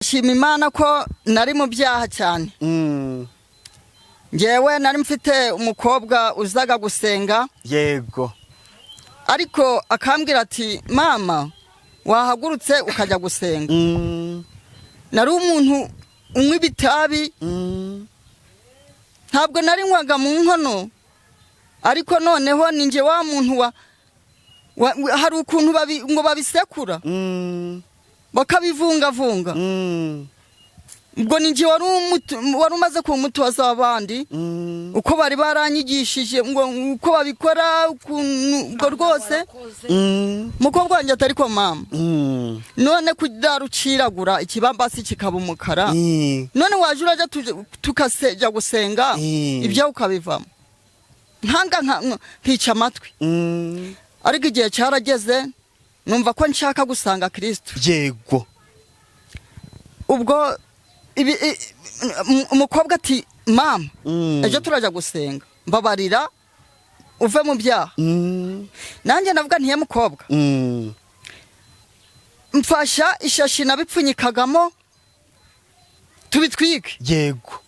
Shima Imana ko nari mu byaha cyane. Ngewe nari mfite umukobwa uzaga gusenga. Yego. Ariko akambwira ati mama wahagurutse ukajya gusenga. Nari umuntu unywa ibitabi. Ntabwo nari nywaga mu nkono. Ariko noneho ninjye wa muntu hari ukuntu ngo babisekura. Bakabivungavunga. Ubwo ninjye wari umaze kumutoza abandi uko bari baranyigishije ngo uko babikora ubwo rwose mukobwa wanjye atari ko mama none kudaruciragura ikibambasi kikaba umukara none waje uraje tukasejya gusenga ibyo ukabivamo nkica amatwi ariko igihe cyarageze numva ko nshaka gusanga Kristo. Yego. Ubwo umukobwa ati mama ejo turaja gusenga mbabarira uve mu byaha. Nanjye navuga ntiye mukobwa mfasha ishashi nabipfunyikagamo tubitwike. Yego.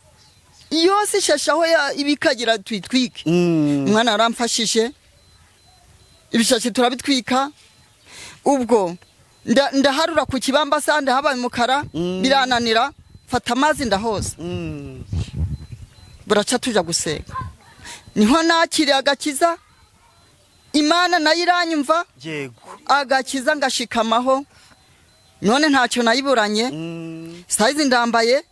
Yose ishashi aho ibikagira twitwike. Umwana aramfashije ibishashi turabitwika. Ubwo ndaharura ku kibambasa ndahabaye umukara birananira fata amazi ndahoza. Buraca tuja gusenga niho nakiriye agakiza. Imana nayo iranyumva. Yego. Agakiza ngashikamaho none ntacyo nayiburanye. Saizi ndambaye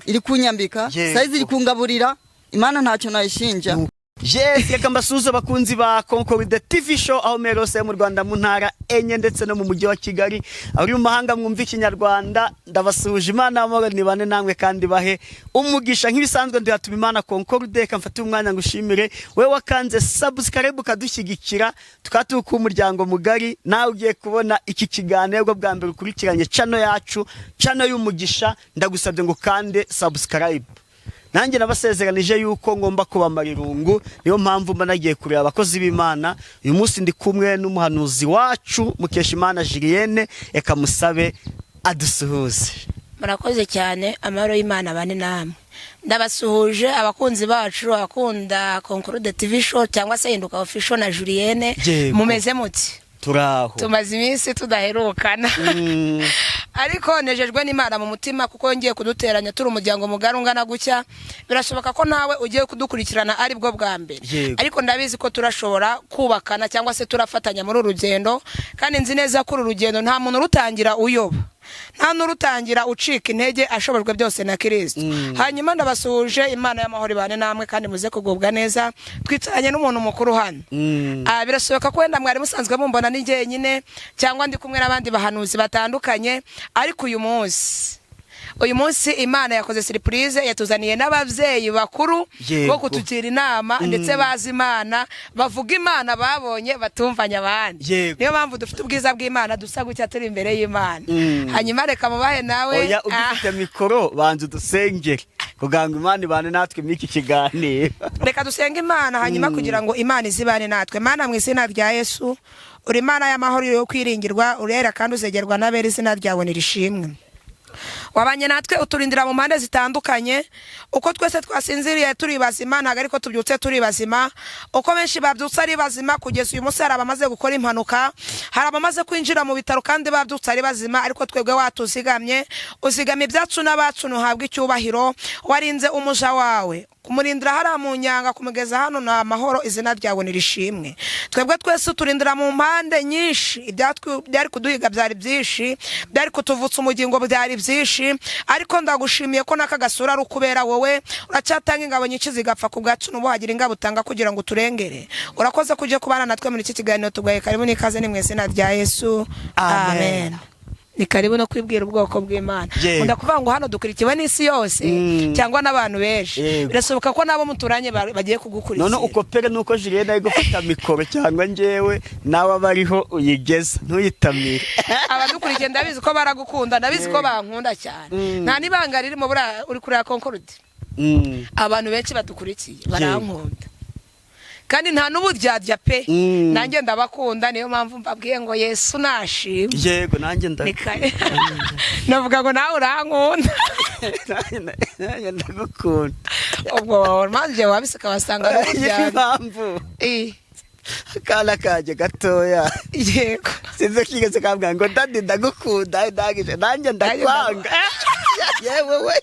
iri kunyambika. Saizi iri kungaburira. Imana ntacyo nayishinja. Yes, reka mbasuhuze abakunzi ba Concord TV show aho merose mu Rwanda mu ntara enye ndetse no mu mujyi wa Kigali. Abari mu mahanga mwumva ikinyarwanda ndabasuhuje. Imana amahoro nibane namwe kandi bahe umugisha nk'ibisanzwe ndihatuma Imana Concord reka mfate umwanya ngushimire we wakanze subscribe kadushyigikira tukatuka umuryango mugari nawe ugiye kubona iki kiganiro bwa mbere ukurikiranye channel yacu channel y'umugisha ndagusabye ngo kande subscribe. Nanjye nabasezeranije yuko ngomba kubamara irungu niyo mpamvu mba nagiye kureba abakozi b'Imana. Uyu munsi ndi kumwe n'umuhanuzi wacu Mukeshimana Julienne eka musabe adusuhuze. Murakoze cyane amahoro y'Imana bane namwe. Ndabasuhuje abakunzi bacu akunda Concord TV show cyangwa se Hinduka official na Julienne mumeze muti? Turaho. Tumaze iminsi tudaherukana. Ariko nejejwe n'Imana mu mutima kuko ngiye kuduteranya turi umuryango mugari ungana gucya. Birashoboka ko nawe ugiye kudukurikirana ari bwo bwa mbere. Ariko ndabizi ko turashobora kubakana cyangwa se turafatanya muri urugendo kandi nzi neza ko urugendo nta muntu rutangira uyoba. Nta nurutangira ucika intege ashobojwe byose na Kristo. Hanyuma ndabasuhuje Imana y'amahoro ibane namwe kandi muze kugubwa neza twicaranye n'umuntu mukuru hano. Birashoboka ko wenda mwari musanzwe mumbona ni ngiye nyine cyangwa ndi kumwe n'abandi bahanuzi batandukanye ariko uyu munsi Imana yakoze surprise yatuzaniye n'abavyeyi bakuru bo kutugira inama ndetse bazi Imana bavuga Imana babonye batumvanya abandi. Niyo mpamvu dufite ubwiza bw'Imana dusa gucya turi imbere y'Imana. Hanyuma reka mubahe nawe oya ugifite mikoro banze dusengere kuganga Imana ibane natwe miki kiganiro. Reka dusenge Imana hanyuma kugira ngo Imana izibane natwe. Mana mu izina rya Yesu uri Imana y'amahoro yo kwiringirwa urera kandi uzegerwa n'abera izina ryawe nirishimwe. Wabanye natwe uturindira mu mpande zitandukanye uko twese twasinziriye turi bazima ntago ariko tubyutse turi bazima uko benshi babyutse ari bazima kugeza uyu munsi bamaze gukora impanuka hari abamaze kwinjira mu bitaro kandi babyutse ari bazima ariko twebwe watuzigamye uzigamye ibyacu n'abacu ntuhabwe icyubahiro warinze umuja wawe kumurindira hari mu nyanga kumugeza hano na mahoro izina ryawe nirishimwe. Twebwe twese turindira mu mpande nyinshi byari kuduhiga byari byinshi byari kutuvutsa umugingo byari byinshi ariko ndagushimiye ko nakagasura ari ukubera wowe uracyatanga ingabo nyinshi zigapfa ku bwacu n'ubuhagira ingabo utanga kugira ngo turengere. Urakoze kujye kubana natwe muri iki kiganiro tugaye karibu n'ikaze ni mwese na rya Yesu amen. Ni karibu no kwibwira ubwoko bw'Imana. Ndakuvuga ngo hano dukurikiwe n'isi yose cyangwa n'abantu benshi. Birashoboka ko nabo muturanye bagiye kugukurikira. None uko pere nuko Julienne ari gufata mikoro cyangwa njewe nawe bariho uyigeza ntuyitamire. Abadukurikiye ndabizi ko baragukunda ndabizi ko bankunda cyane. Nta nibanga ririmo uri kuri Concord. Abantu benshi badukurikiye barankunda. kandi nta n'uburyarya pe nanjye ndabakunda niyo mpamvu mbabwiye ngo Yesu nashimwe. yego nanjye navuga ngo nawe urankunda. nanjye ndagukunda. ubwo maze wabiseka wasanga n'uburyarya. impamvu akana kanjye gatoya yego sinzi kigeze kambwira ngo dadi ndagukunda ndagije nanjye ndakwanga yewe we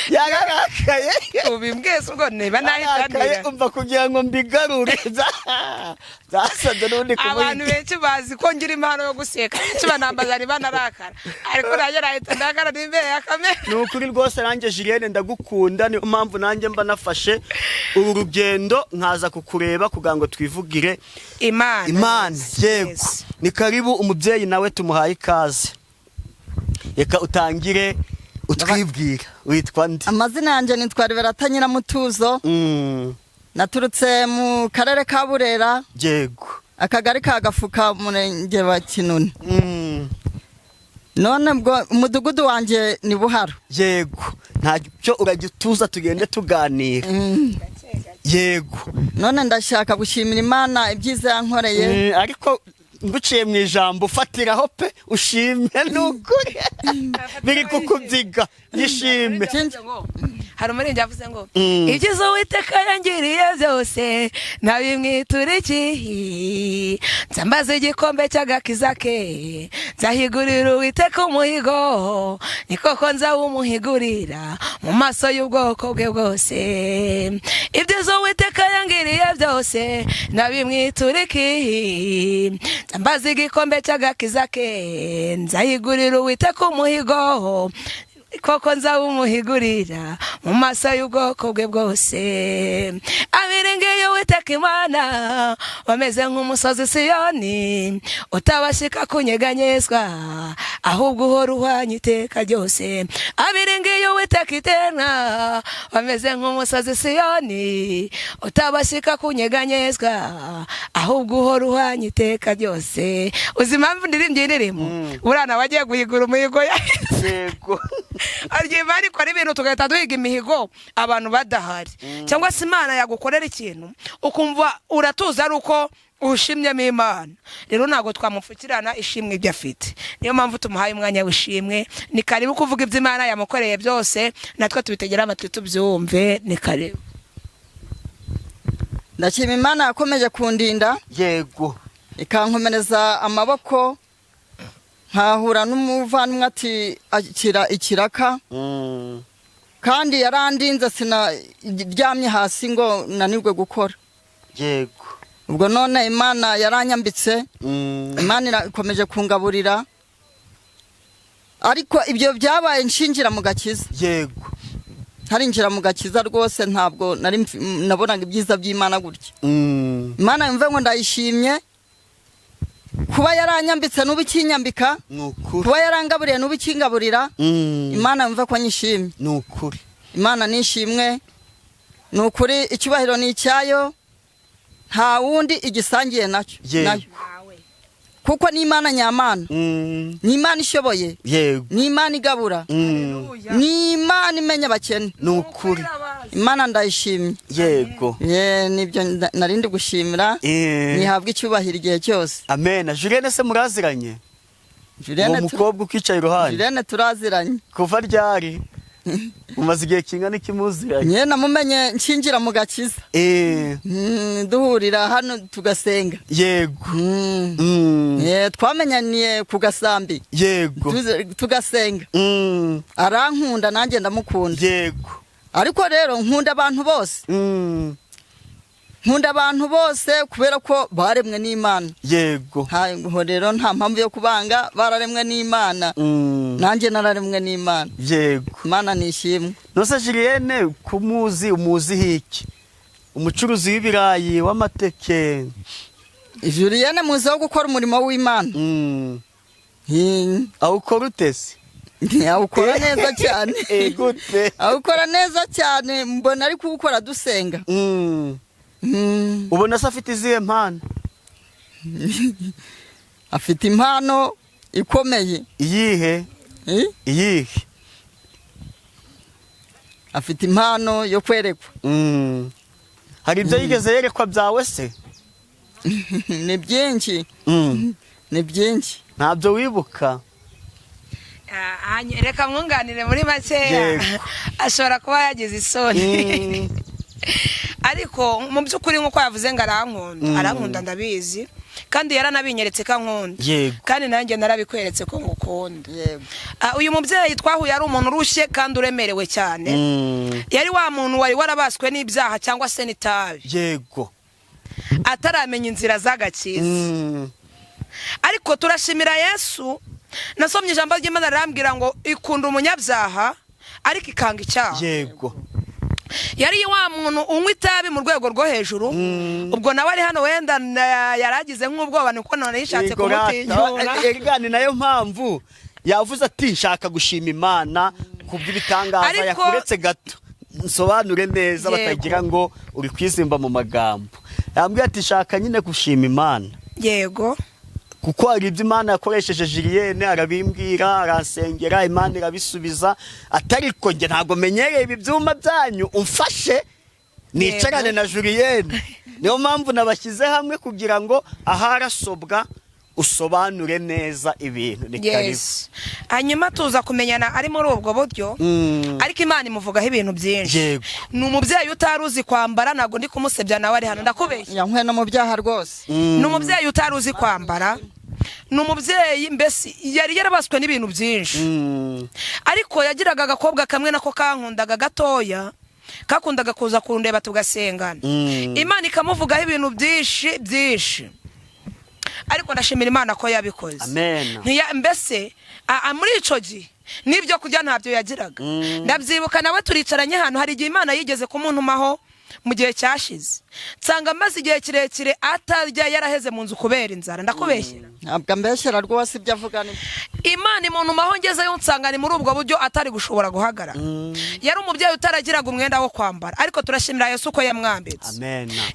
yararakaye ubimbwese ubwo niba nahitanira umva kugira ngo mbigarure zasaze n'undi abantu benshi bazi ko ngira impano yo guseka benshi banambaza niba narakara ariko nanjye nahita ndakara n'imbere ya kamera. ni ukuri rwose nanjye Julienne ndagukunda niyo mpamvu nanjye mba nafashe uru rugendo nkaza kukureba kugira ngo twivugire Imana. Yego ni karibu umubyeyi nawe tumuhaye ikaze, reka utangire utwibwira witwa nde? Amazina yanjye nitwa Liberata Nyiramutuzo. Naturutse mu karere ka Burera. Yego. Akagari ka Gafuka umurenge wa Kinuni. None bwo umudugudu wanje ni Buharo. Yego. Ntacyo uragituza tugende tuganira. Yego. None ndashaka gushimira Imana ibyiza yankoreye. Ariko nguciye mu ijambo ufatiraho pe ushimye n'ukuri biri kukubyiga yishime. hari umurenge yavuze ngo ibyiza Uwiteka yangiriye byose nabimwitura iki, nzambaza igikombe cy'agakiza ke, nzahigurira Uwiteka umuhigo, ni koko nzawumuhigurira mu maso y'ubwoko bwe bwose. ibyiza Uwiteka yangiriye byose nabimwitura iki, nzambaza igikombe cy'agakiza ke, nzahigurira Uwiteka umuhigo, koko nzawumuhigurira mu maso y'ubwoko bwe bwose. abiringiye Uwiteka Imana bameze nk'umusozi Siyoni utabashika kunyeganyezwa, ahubwo uhora uhwanye iteka ryose. abiringiye Uwiteka iteka bameze nk'umusozi Siyoni utabashika kunyeganyezwa, ahubwo uhora uhwanye iteka ryose. uzi impamvu ndirimbye indirimbo? burana wagiye guhigura umuhigo Yego. ariko ariko ari ibintu tugahita duhiga imihigo abantu badahari, cyangwa se Imana yagukorera ikintu ukumva uratuza ari uko ushimyemo Imana. rero ntabwo twamupfukirana ishimwe ibyo afite, niyo mpamvu tumuhaye umwanya w'ishimwe. ni karibu kuvuga ibyo Imana yamukoreye byose, natwe tubitegera amatwi tubyumve. ni karibu. Ndashima Imana yakomeje kundinda. Yego. Ikankomereza amaboko, nkahura n'umuvandimwe ati akira ikiraka. kandi yarandinze sinaryamye hasi ngo nanirwe gukora. Yego. ubwo none Imana yaranyambitse. Imana ikomeje kungaburira, ariko ibyo byabaye nshingira mu gakiza. Yego. harinjira mu gakiza rwose ntabwo nabonaga ibyiza by'Imana gutya. Imana yumve ngo ndayishimye kuba yaranyambitse n'ubu ikinyambika, kuba yarangaburiye n'ubu ikingaburira. Imana yumve ko nyishimye. ni ukuri. Imana nishimwe, ni ukuri. icyubahiro ni icyayo, nta wundi igisangiye nayo, kuko ni Imana nyamana. ni Imana ishoboye. Yego. ni Imana igabura. ni Imana imenya abakene. ni ukuri. Imana ndayishimye. Yego. nibyo narindi gushimira. nihabwa icyubahiro igihe cyose. Amen. Julienne se muraziranye? Uwo mukobwa ukicaye iruhande? Julienne turaziranye. Kuva ryari? umaze igihe kingana iki muziranye? namumenye nshingira mu gakiza. duhurira hano tugasenga. Yego. twamenyaniye ku Gasambi. Yego. tugasenga. arankunda nanjye ndamukunda. Yego. ariko rero nkunda abantu bose. nkunda abantu bose kubera ko baremwe n'Imana. Yego. rero nta mpamvu yo kubanga, bararemwe n'Imana. nanjye nararemwe n'Imana. Yego. Imana nishimwe. Nose Julienne umuzi hiki? umucuruzi w'ibirayi w'amateke. Julienne muzi wo gukora umurimo w'Imana. awukora utese? awukora neza cyane. gute? awukora neza cyane, mbona ari kuwukora dusenga. ubona se afite izihe mpano? afite impano ikomeye. iyihe? iyihe? afite impano yo kwerekwa. hari ibyo yigeze yerekwa byawe se? ni byinshi ni byinshi ntabyo wibuka? reka mwunganire muri makeya. ashobora kuba yagize isoni ariko mu by'ukuri nk'uko yavuze ngo arankunda ndabizi kandi yaranabinyeretse ko ankunda kandi nanjye narabikweretse ko ngukunda. uyu mubyeyi twahuye ari umuntu urushye kandi uremerewe cyane. yari wa muntu wari warabaswe n'ibyaha cyangwa se n'itabi, ataramenya inzira z'agakiza. ariko turashimira Yesu. nasomye ijambo ry'Imana arambwira ngo ikunda umunyabyaha ariko ikanga icyaha. yari wa muntu unywa itabi mu rwego rwo hejuru. ubwo nawe ari hano wenda yaragize nk'ubwoba niko none yishatse kumutinyura. ni nayo mpamvu yavuze ati nshaka gushima Imana kubw'ibitangaza yakuretse gato nsobanure neza batagira ngo uri kwizimba mu magambo. yambwiye ati nshaka nyine gushima Imana. kuko hari ibyo Imana yakoresheje Julienne arabimbwira aransengera Imana irabisubiza. atariko nge ntago menyereye ibi byuma byanyu umfashe nicarane na Julienne. niyo mpamvu nabashyize hamwe kugira ngo aharasobwa usobanure neza ibintu. hanyuma tuza kumenyana ari muri ubwo buryo. ariko Imana imuvugaho ibintu byinshi. ni umubyeyi utari uzi kwambara, ntabwo ndi kumusebya nawe ari hano ndakubeshya. yankwe no mu byaha rwose. ni umubyeyi utari uzi kwambara. ni umubyeyi mbese yari yarabaswe n'ibintu byinshi. ariko yagiraga agakobwa kamwe nako kankundaga gatoya, kakundaga kuza kundeba tugasengana. Imana ikamuvugaho ibintu byinshi byinshi. ariko ndashimira Imana ko yabikoze. mbese muri ico gihe n'ibyo kujya ntabyo yagiraga. ndabyibuka nawe turicaranye hano, hari igihe Imana yigeze kumuntumaho mu gihe cyashize, nsanga maze igihe kirekire atarya yaraheze mu nzu kubera inzara. ndakubeshyera? ntabwo mbeshyera rwose ibyo avuga. Imana imuntu maho ngezeyo nsanga ni muri ubwo buryo atari gushobora guhagarara. yari umubyeyi utaragiraga umwenda wo kwambara, ariko turashimira Yesu ko yamwambitse.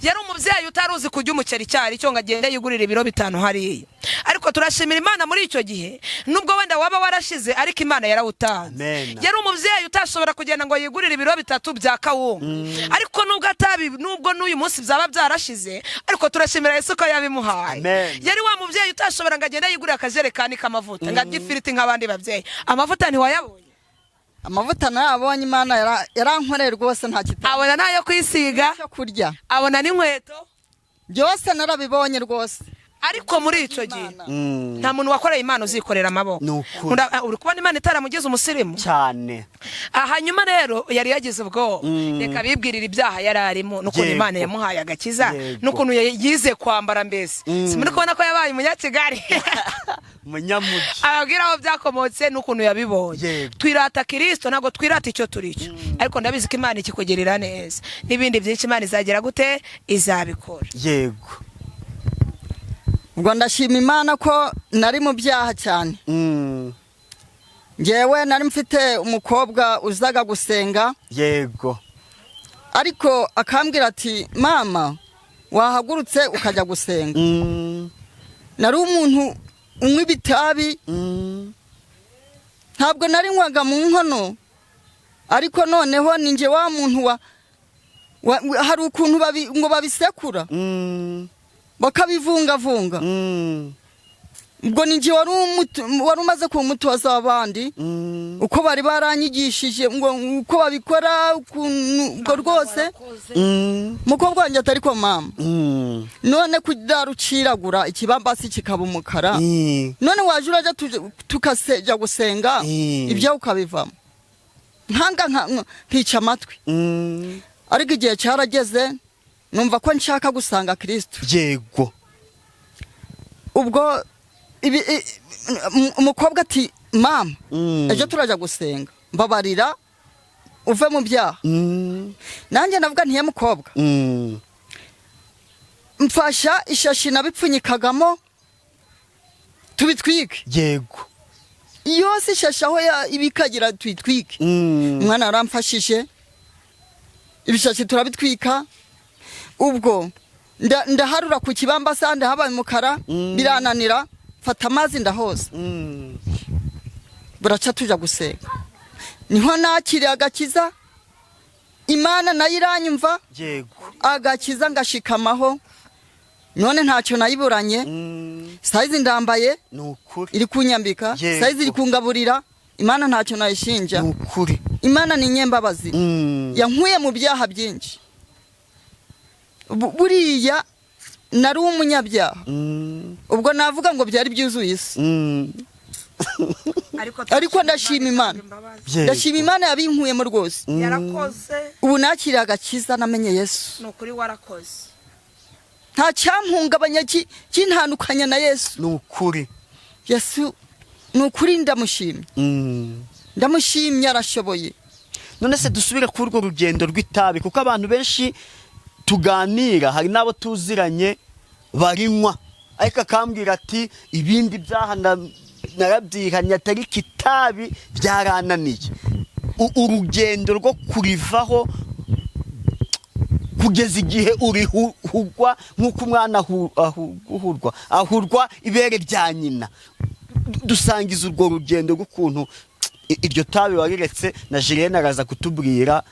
yari umubyeyi utaruzi kujya umuceri cyari cyo ngo agende yigurira ibiro 5 hariya. ariko turashimira Imana muri icyo gihe, nubwo wenda waba warashize ariko Imana yarawutanze. yari umubyeyi utashobora kugenda ngo yigurire ibiro 3 bya kawunga. ariko nubwo n'uyu munsi byaba byarashize, ariko turashimira Yesu ko yabimuhaye. yari wa mubyeyi utashobora ngo agende yigurira akajerekani k'amavuta ngo arye ifiriti nk'abandi babyeyi. amavuta ntiwayabonye? amavuta nayabonye. Imana yarankoreye rwose nta kitabo. abona nayo kwisiga, cyo kurya, abona n'inkweto, byose narabibonye rwose. ariko muri ico gihe nta muntu wakoreye Imana uzikorera amaboko. uri kubona Imana itaramugize umusirimu cyane. hanyuma rero yari yagize ubwo reka bibwirira ibyaha yari arimo, n'ukuntu Imana yamuhaye agakiza, n'ukuntu yize kwambara. mbese simuri kubona ko yabaye umunyakigali munyamugi. ababwira aho byakomotse n'ukuntu yabibonye. twirata Kristo, ntabwo twirata icyo turico. ariko ndabizi ko Imana ikikugerera neza, n'ibindi byinshi Imana izagera gute izabikora. ubwo ndashima Imana ko nari mu byaha cyane. ngewe nari mfite umukobwa uzaga gusenga. ariko akambwira ati mama wahagurutse ukajya gusenga. nari umuntu unywa ibitabi. ntabwo nari nywaga mu nkono, ariko noneho ninjye wa muntu hari ukuntu ngo babisekura bakabivungavunga. ubwo ninjye wari umaze kumutoza abandi uko bari baranyigishije ngo uko babikora. ubwo rwose mukobwa wanjye atari ko mama none kudaruciragura ikibambasi kikaba umukara, none waje uraja tukasejya gusenga ibyo ukabivamo. nkica amatwi. ariko igihe cyarageze numva ko nshaka gusanga Kristo. ubwo umukobwa ati mama ejo turajya gusenga, mbabarira uve mu byaha. nanjye navuga ntiye mukobwa mfasha ishashi nabipfunyikagamo tubitwike. yose ishashi aho ibikagira tuyitwike. umwana aramfashije ibishashi turabitwika. ubwo ndaharura ku kibambasa ndahabaye umukara birananira, fata amazi ndahoza. buraca tuja gusenga. niho nakiriye agakiza, Imana nayo iranyumva, yego agakiza ngashikamaho, none ntacyo nayiburanye. Saizi ndambaye nukuri iri kunyambika, Yego. saizi iri kungaburira. Imana ntacyo nayishinja. nukuri Imana ni nyembabazi, yankuye mu byaha byinshi. Buriya nari umunyabyaha, ubwo navuga ngo byari byuzuye isi. Ariko ndashima Imana, ndashima Imana yabinkuyemo rwose. yarakoze Ubu nakiriye agakiza, namenye Yesu. nukuri warakoze Nta cyampungabanya kintandukanya na Yesu. nukuri Yesu nukuri ndamushimye, ndamushimye, arashoboye. none se dusubire kuri urwo rugendo rw'itabi, kuko abantu benshi tuganira hari n'abo tuziranye barinywa, ariko akambwira ati ibindi byaha narabyihanye, atari kitabi byarananiye. Urugendo rwo kurivaho kugeza igihe urihugwa nk'uko umwana ahurwa ibere rya nyina. Dusangiza urwo rugendo rw'ukuntu iryo tabi wariretse, na Julienne araza kutubwira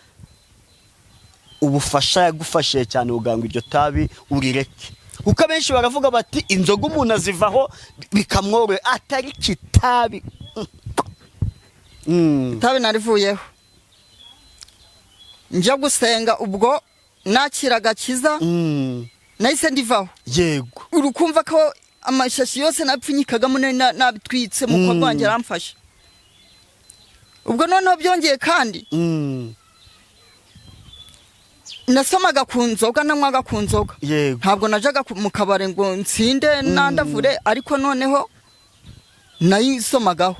ubufasha yagufashije cyane kugira ngo iryo tabi urireke, kuko abenshi baravuga bati inzoga umuntu azivaho bikamworohera, atari kitabi. Itabi narivuyeho njya gusenga, ubwo nakira agakiza nahise ndivaho. Yego urukumva ko amashashi yose napfunyikagamo nabitwitse, mukobwa wanjye aramfasha. Ubwo noneho byongeye kandi nasomaga ku nzoga, nanywaga ku nzoga. Yego Ntabwo najaga mu kabare ngo nsinde nandavure, ariko noneho nayisomagaho.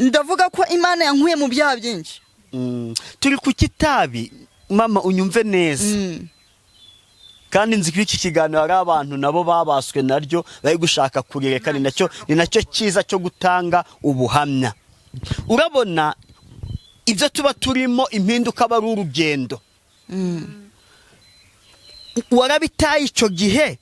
Ndavuga ko Imana yankuye mu byaha byinshi. turi ku kitabi, mama unyumve neza. Kandi nzi ko iki kiganiro hari abantu nabo babaswe naryo bari gushaka kurireka. Ni nacyo cyiza cyo gutanga ubuhamya. Urabona ibyo tuba turimo impinduka aba ari urugendo. Warabitaye icyo gihe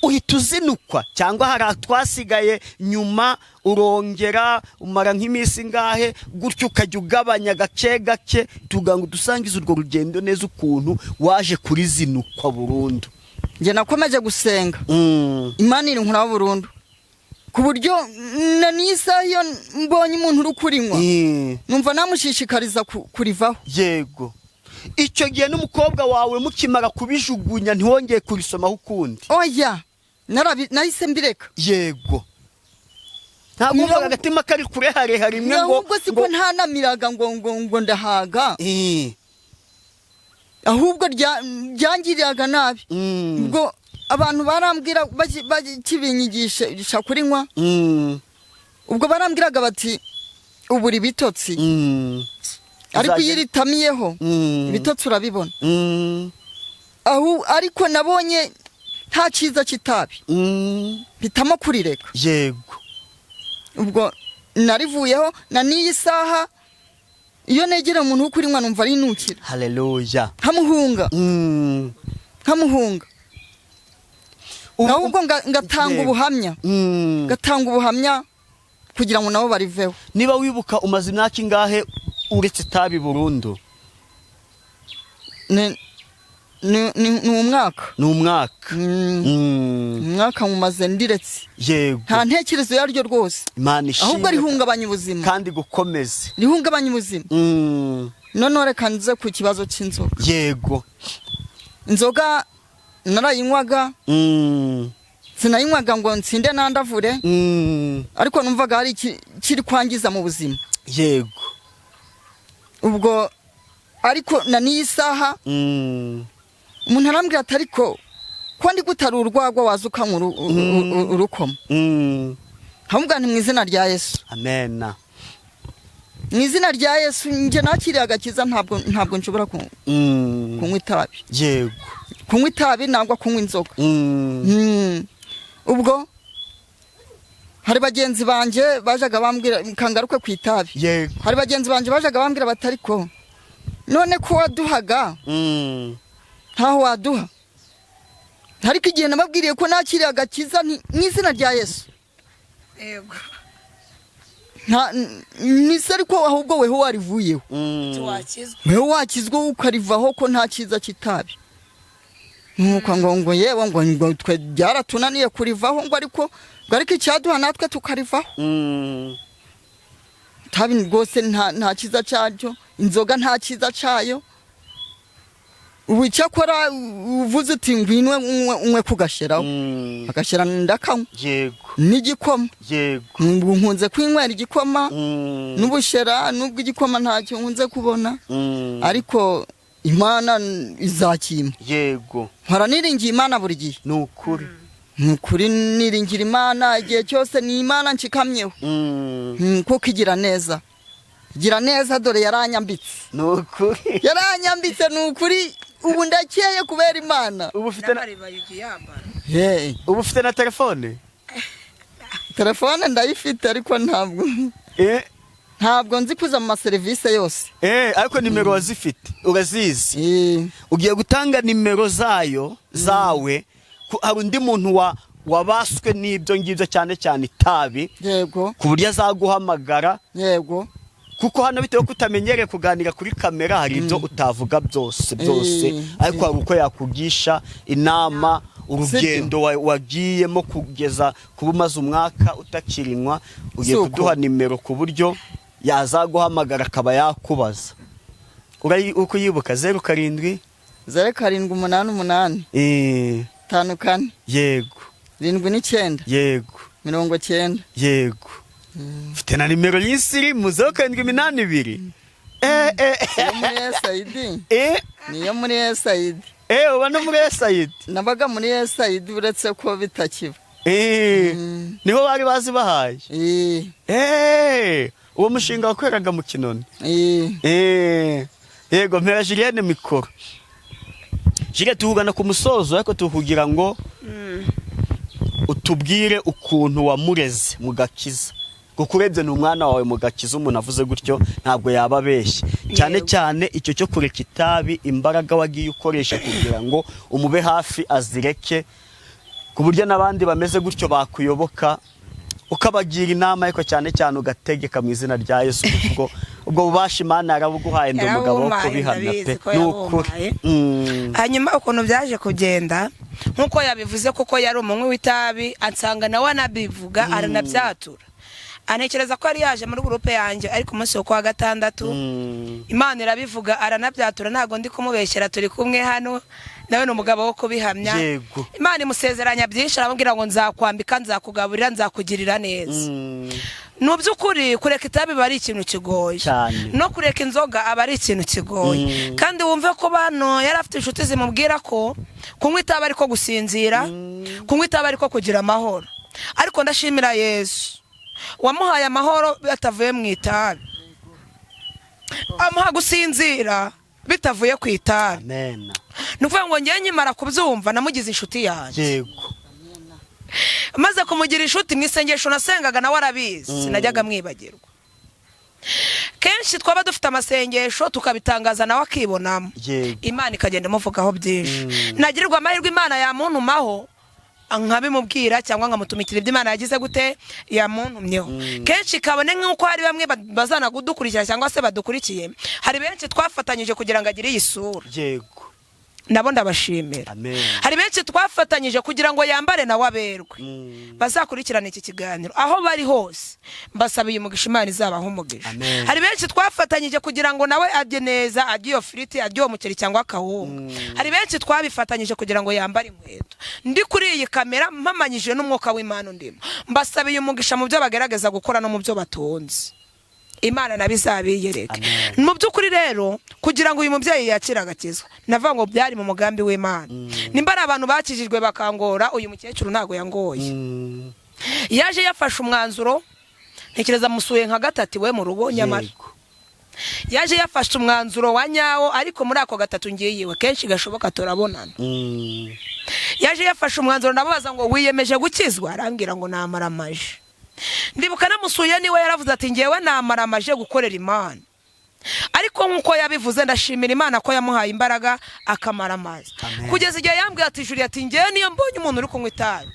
uhita uzinukwa, cyangwa hari atwasigaye nyuma urongera umara nk'iminsi ngahe gutyo ukajya ugabanya gake gake, tugira ngo dusangize urwo rugendo neza ukuntu waje kurizinukwa burundu. Njye nakomeje gusenga, Imana irinkura burundu, ku buryo na nisa iyo mbonye umuntu uri kurinywa numva namushishikariza kurivaho. Yego icyo gihe n'umukobwa wawe mukimara kubijugunya ntiwongeye kurisomaho ukundi? Oya, nahise mbireka. Yego ntabwo umva agatima kari kure harehare imwe ngo ahubwo siko ntanamiraga ngo ndahaga, ahubwo byangiriraga nabi. Ubwo abantu barambwira bakibinyigisha kurinywa, ubwo barambwiraga bati ubura ibitotsi, ariko iyo iritamiyeho ibitotsi urabibona. Ariko nabonye nta cyiza kitabi, mpitamo kurireka. Yego ubwo narivuyeho, na n'iyi saha iyo negera umuntu wo kurinywa numva arinukira. Haleluya. Nkamuhunga. Naho ubwo ngatanga ubuhamya. Gatanga ubuhamya kugira ngo nabo bariveho. Niba wibuka umaze imyaka ingahe uretse tabi burundu? Ni umwaka. Ni umwaka. Umwaka mumaze ndiretse. Yego. Nta ntekerezo yaryo rwose. Imana ishimwe. Ahubwo rihungabanya ubuzima. Kandi gukomeze. Rihungabanya ubuzima. None reka nze ku kibazo cy'inzoga. Yego. Inzoga narayinywaga. Sinayinywaga ngo nsinde nandavure. Ariko numvaga hari kiri kwangiza mu buzima. Yego. Ubwo ariko na n'iyi saha umuntu arambwira ati ariko ko ndi gutara urwagwa wazuka urukoma. Hamubwa mu izina rya Yesu. Amen. Mu izina rya Yesu nje nakiriye agakiza, ntabwo nshobora kunywa itabi. Yego. Kunywa itabi nangwa kunywa inzoga. Ubwo hari bagenzi banje bajaga bambwira kangaruke ku itabi. Yego. Hari bagenzi banje bajaga bambwira batariko none ko waduhaga ntaho waduha. Ariko igihe nababwiriye ko nakiriye agakiza mu izina rya Yesu. Yego. nise ariko ahubwo weho warivuyeho wakizwa weho wakizwa ukarivaho ko nta cyiza kitabi nuko ngo yewe ngo twe byaratunaniye kurivaho ngo ariko icyaduha natwe tukarivaho tabi rwose nta cyiza cyaryo inzoga nta cyiza cyayo ubu icyakora uvuze uti ngwino umwe kugasheraho agashera ndakanywa yego n'igikoma yego nkunze kwinywera igikoma n'ubushera n'ubwo igikoma ntacyo nkunze kubona ariko Imana izakima yego nkora niringiye Imana buri gihe nukuri niringira Imana igihe cyose ni Imana nkikamyeho kuko igira neza dore yaranyambitse nukuri yaranyambitse nukuri ubu ndakeye kubera Imana ubu ufite na telefone ndayifite ariko ntabwo nzi kuza mu maserivisi yose ariko nimero wazifite urazizi ugiye gutanga nimero zawe hari undi muntu wabaswe n'ibyo ngibyo cyane itabi yego ku buryo azaguhamagara yego kuko hano bitewe ko utamenyereye kuganira kuri kamera hari ibyo utavuga byose ariko hari uko yakugisha inama urugendo wagiyemo kugeza kuba umaze umwaka utakirinwa ugiye kuduha nimero ku buryo yazaguhamagara akaba yakubaza uko yibuka 07 0788 54 yego 79 yego 90 yego ufite na nimero y'isirimu 0782 niyo muri Saidi uba no muri Saidi nabaga muri Saidi uretse ko bitakiba niho bari bazi bahaye uwo mushinga wakoreraga mu Kinoni yego mpera Julienne mikoro Jire tuhugana ku musozo ariko tukugira ngo utubwire ukuntu wamureze mu gakiza kuko urebye ni umwana wawe mu gakiza umuntu avuze gutyo ntabwo yaba abeshye cyane icyo cyo kureka itabi imbaraga wagiye ukoresha kugira ngo umube hafi azireke ku buryo n'abandi bameze gutyo bakuyoboka ukabagira inama ariko cyane ugategeka mu izina rya Yesu ubwo bubasha Imana yarabuguhaye ndi umugabo wo kubihamya pe n'ukuri hanyuma ukuntu byaje kugenda nkuko yabivuze kuko yari umunywi w'itabi ansanga nawe anabivuga aranabyatura anekereza ko ari yaje muri groupe yanjye ariko umunsi wo kwa gatandatu Imana irabivuga aranabyatura ntago ndi kumubeshyera turi kumwe hano nawe n'umugabo wo kubihamya Imana imusezeranya byinshi aramubwira ngo nzakwambika nzakugaburira nzakugirira neza n'ubyukuri kureka itabi bari ikintu kigoye no kureka inzoga aba ari ikintu kigoye kandi wumve ko bano yari afite inshuti zimubwira ko kunywa itabi ariko gusinzira kunywa itabi ariko kugira amahoro ariko ndashimira Yesu wamuhaye amahoro batavuye mu itabi amuha gusinzira bitavuye ku itabi amen nuvuga ngo ngiye nyimara kubyumva namugize inshuti yanjye yego maze kumugira inshuti mu isengesho nasengaga nawe arabizi sinajyaga mwibagirwa kenshi twaba dufite amasengesho tukabitangaza nawe akibonamo Imana ikagenda imuvugaho byinshi nagirirwa amahirwe Imana yamuntumaho nkabimubwira cyangwa nkamutumikira ibyo Imana yagize gute yamuntumyeho kenshi kabone nk'uko hari bamwe bazana kudukurikira cyangwa se badukurikiye hari benshi twafatanyije kugira ngo agire isura yego nabo ndabashimira hari benshi twafatanyije kugira ngo yambare nawe aberwe bazakurikirana iki kiganiro aho bari hose mbasabiye umugisha Imana izabaho umugisha hari benshi twafatanyije kugira ngo nawe ajye neza agiyo friti agiyo mukeri cyangwa akawunga hari benshi twabifatanyije kugira ngo yambare inkweto ndi kuri iyi kamera mpamanyije n'umwuka w'Imana ndimo mbasabiye umugisha mu byo bagerageza gukora no mu byo batonze Imana nabizabiyereka mu byukuri rero kugira ngo uyu mubyeyi yakira agakizwa navuga ngo byari mu mugambi w'Imana nimba ari abantu bakijijwe bakangora uyu mukecuru ntago yangoye yaje yafashe umwanzuro ntekereza musuye nka gatatu we mu rugo nyamara yaje yafashe umwanzuro wa nyawo ariko muri ako gatatu ngiyiwe kenshi gashoboka turabonana yaje yafashe umwanzuro nababaza ngo wiyemeje gukizwa arambwira ngo namaramaje ndibuka namusuye niwe yaravuze ati ngewe namaramaje gukorera Imana ariko nkuko yabivuze ndashimira Imana ko yamuhaye imbaraga akamara amazi kugeza igihe yambwiye ati Julie ati ngewe niyo mbonye umuntu uri kunywa itabi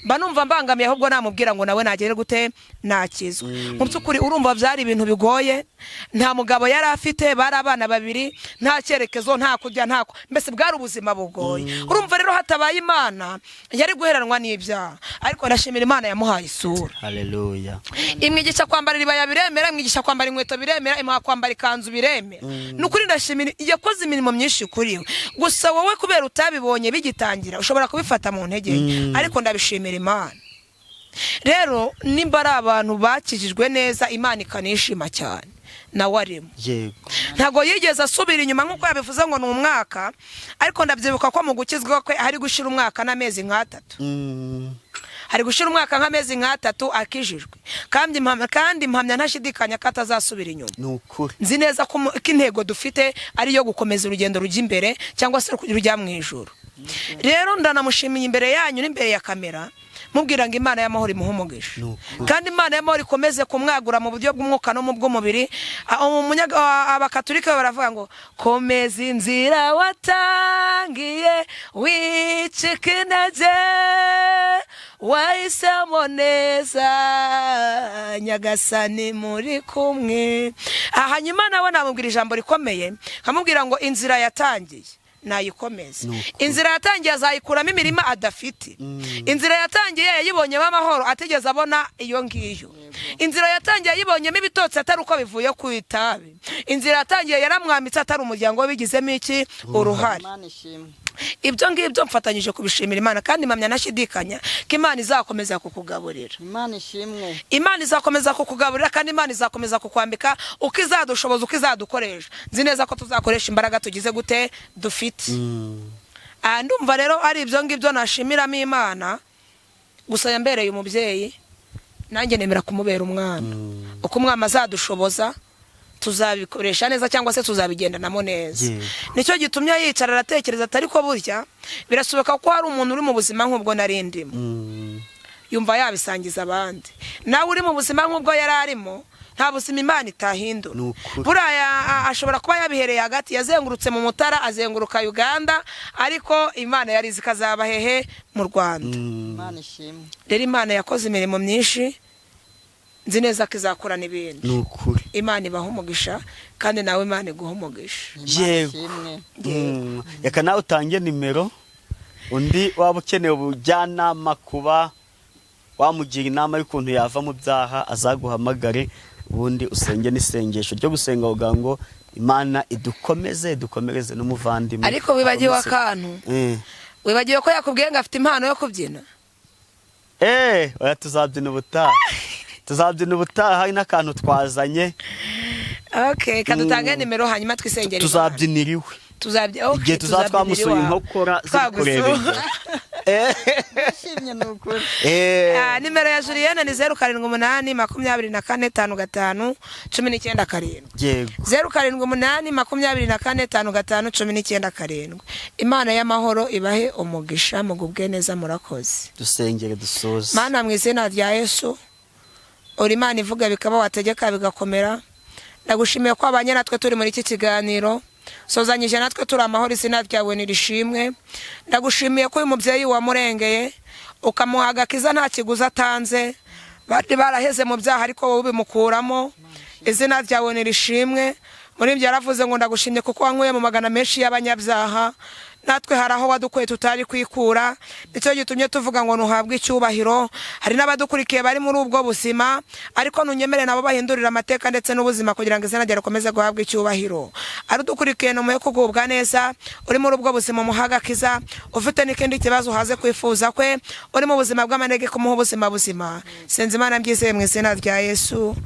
mba numva mbangamiye, ahubwo namubwira ngo nawe nagere gute nakizwa. Mu by'ukuri urumva byari ibintu bigoye, nta mugabo yari afite, bari abana babiri, nta cyerekezo, nta kurya, mbese bwari ubuzima bugoye. Urumva rero hatabaye Imana yari guheranwa n'ibyaha, ariko ndashimira Imana yamuhaye isura. Haleluya. Imwigisha kwambara iribaya biremera, imwigisha kwambara inkweto biremera, imuha kwambara ikanzu biremera. Nukuri ndashimira, yakoze imirimo myinshi kuri we. Gusa wowe kubera utabibonye bigitangira ushobora kubifata mu ntege, ariko ndabishimira Imana. Rero nimba ari abantu bakijijwe neza, Imana ikanishima cyane, nawe arimo. Yego. Ntago yigeze asubira inyuma nk'uko yabivuze ngo ni umwaka, ariko ndabyibuka ko mu gukizwa kwe hari gushira umwaka n'amezi nk'atatu. Hari gushira umwaka nk'amezi nk'atatu akijijwe, kandi mpamya ntashidikanya ko atazasubira inyuma. Nukuri. Nzi neza ko intego dufite ari yo gukomeza urugendo rujya imbere, cyangwa se rujya mu ijuru. Rero ndanamushimiye imbere yanyu n'imbere ya kamera, mubwira ngo Imana y'amahoro imuhe umugisha, kandi Imana y'amahoro ikomeze kumwagura mu buryo bw'umwuka no mu bw'umubiri. Abakatolika baravuga ngo komeza inzira watangiye, wicika intege, wahisemo neza, Nyagasani muri kumwe. Hanyuma nawe namubwira ijambo rikomeye, nkamubwira ngo inzira yatangiye nayikomeze. Inzira yatangiye azayikuramo imirima adafite. Inzira yatangiye yayibonyemo amahoro atigeze abona iyo ngiyo. Inzira yatangiye yibonyemo ibitotsi atari uko bivuye ku itabi. Inzira yatangiye yaramwamitse atari umuryango wabigizemo iki uruhare. Ibyo ngibyo mfatanyije kubishimira Imana, kandi mpamya ntashidikanya ko Imana izakomeza kukugaburira. Imana ishimwe. Imana izakomeza kukugaburira, kandi Imana izakomeza kukwambika uko izadushoboza, uko izadukoresha. Nzi neza ko tuzakoresha imbaraga tugize gute dufite. Ndumva rero ari ibyo ngibyo nashimiramo Imana. Gusa yambereye umubyeyi, nanjye nemera kumubera umwana. Uko umwana azadushoboza tuzabikoresha neza, cyangwa se tuzabigendanamo neza. Nicyo gitumye yicara aratekereza atari ko burya birashoboka ko hari umuntu uri mu buzima nk'ubwo nari ndimo, yumva yabisangiza abandi. Nawe uri mu buzima nk'ubwo yari arimo, nta buzima Imana itahindura. Buraya ashobora kuba yabihereye hagati, yazengurutse mu Mutara, azenguruka Uganda, ariko Imana yari izi kazaba hehe mu Rwanda. Imana ishimwe. Rero Imana yakoze imirimo myinshi, nzi neza ko izakora n'ibindi. Nukuri. Imana ibaha umugisha, kandi nawe Imana iguha umugisha. Yego. Reka nawe utange nimero, undi waba ukeneye ubujyanama, kuba wamugira inama y'ukuntu yava mu byaha, azaguhamagare, ubundi usenge n'isengesho ryo gusenga uvuga ngo Imana idukomeze, idukomereze n'umuvandimwe. Ariko wibagiwe akantu. Wibagiwe ko yakubwiye ngo afite impano yo kubyina. Oya, tuzabyina ubutaha. Tuzabyina ubutaha, hari n'akantu twazanye. Okay, kadutange nimero hanyuma twisengera. Tuzabyiniriwe. Igihe tuzatwamusuye inkokora zikurebe. Ishimye nukuri. Nimero ya Julienne ni 0782455519. Yego. 0782455519. Imana y'amahoro ibahe umugisha, mugubwe neza, murakoze. Dusengere dusoze. Mana mu izina rya Yesu, uri Imana ivuga bikaba, wategeka bigakomera. Ndagushimiye ko abanye natwe turi muri iki kiganiro, sozanyije natwe turi amahoro, izina ryawe nirishimwe. Ndagushimiye ko uyu mubyeyi wamurengeye ukamuha agakiza nta kiguzi atanze, bari baraheze mu byaha ariko wowe ubimukuramo. Izina ryawe nirishimwe. Muri ibyo yaravuze ngo ndagushimye kuko wankuye mu magana menshi y'abanyabyaha, natwe hari aho wadukuye tutari kwikura. Nicyo gitumye tuvuga ngo nuhabwe icyubahiro. Hari n'abadukurikiye bari muri ubwo buzima, ariko nunyemere nabo bahindurira amateka ndetse n'ubuzima, kugira ngo izina ryawe rikomeze guhabwa icyubahiro. Ari dukurikiye no muye kugubwa neza, uri muri ubwo buzima muhaga kiza, ufite n'ikindi kibazo haze kwifuza kwe, uri mu buzima bw'amanege kumuha ubuzima buzima. Senze Imana mbyizeye mu izina rya Yesu.